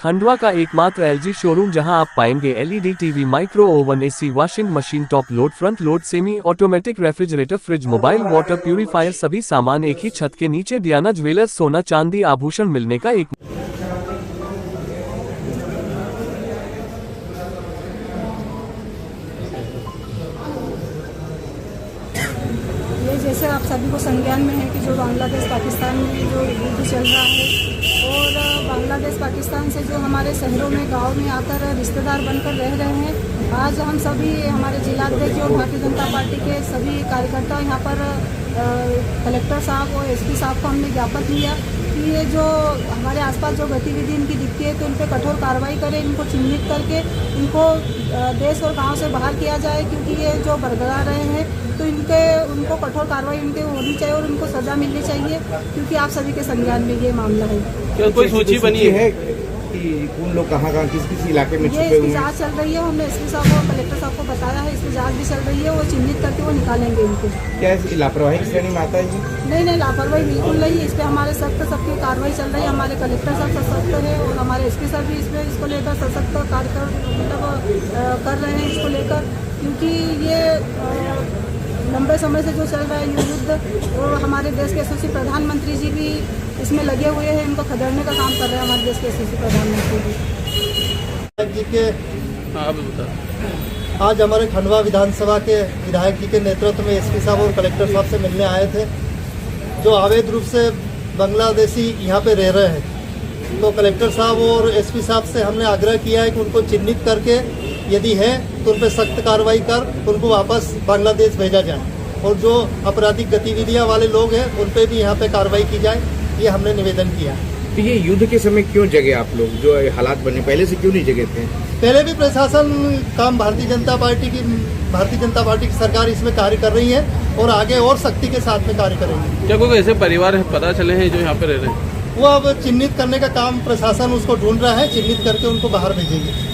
खंडवा का एकमात्र LG showroom जहां आप पाएंगे LED TV, micro oven, AC, washing machine, top load, front load, semi automatic refrigerator, fridge, mobile water purifier, सभी सामान एक ही छत के नीचे। डियाना ज्वेलर्स, सोना चांदी आभूषण मिलने का एक ये जैसे आप सभी को संज्ञान में है कि जो बांग्लादेश पाकिस्तान में जो युद्ध चल रहा है और बांग्लादेश पाकिस्तान से जो हमारे शहरों में गांव में आकर रिश्तेदार बनकर रह रहे हैं, आज हम सभी हमारे जिलाध्यक्ष और भारतीय जनता पार्टी के सभी कार्यकर्ता यहाँ पर कलेक्टर साहब और एसपी साहब को हमने ज्ञापन दिया कि ये जो हमारे आसपास जो गतिविधि इनकी दिखती है तो इन पर कठोर कार्रवाई करें, इनको चिन्हित करके इनको देश और गांव से बाहर किया जाए, क्योंकि ये जो बरगला रहे हैं तो उनको कठोर कार्रवाई इनके होनी चाहिए और उनको सजा मिलनी चाहिए, क्योंकि आप सभी के संज्ञान में ये मामला है। क्या कोई सूची बनी है कि उन लोग कहाँ किस इलाके में छुपे हुए हैं? जांच चल रही है, हमने एसपी साहब और कलेक्टर साहब को बताया है, इसकी जांच भी चल रही है, वो चिन्हित करके वो निकालेंगे इनको। क्या लापरवाही की श्रेणी में आता है? नहीं, लापरवाही बिल्कुल नहीं, इस पर हमारे सख्त कार्रवाई चल रही है। हमारे कलेक्टर साहब सशक्त है और हमारे एसपी साहब भी इसको लेकर सशक्त कार्यक्रम कर रहे हैं इसको लेकर, क्योंकि ये लंबे समय से जो चल रहा है युद्ध, और हमारे देश के यशस्वी प्रधानमंत्री जी भी इसमें लगे हुए हैं, इनको खदेड़ने का काम कर रहे हैं हमारे देश के यशस्वी प्रधानमंत्री जी के। आज हमारे खंडवा विधानसभा के विधायक जी के नेतृत्व में एसपी साहब और कलेक्टर साहब से मिलने आए थे, जो अवैध रूप से बांग्लादेशी यहाँ पे रह रहे हैं। तो कलेक्टर साहब और एसपी साहब से हमने आग्रह किया है कि उनको चिन्हित करके यदि है तो उन पर सख्त कार्रवाई कर उनको वापस बांग्लादेश भेजा जाए, और जो आपराधिक गतिविधियां वाले लोग हैं उन पर भी यहाँ पे कार्रवाई की जाए, ये हमने निवेदन किया। तो ये युद्ध के समय क्यों जगे आप लोग? जो हालात बने पहले से क्यों नहीं जगे थे? पहले भी प्रशासन काम भारतीय जनता पार्टी की सरकार इसमें कार्य कर रही है और आगे और सख्ती के साथ में कार्य करेंगे। क्या कोई ऐसे परिवार पता चले हैं जो यहाँ पे रह रहे हैं? वो अब चिन्हित करने का काम प्रशासन उसको ढूंढ रहा है, चिन्हित करके उनको बाहर भेजेंगे।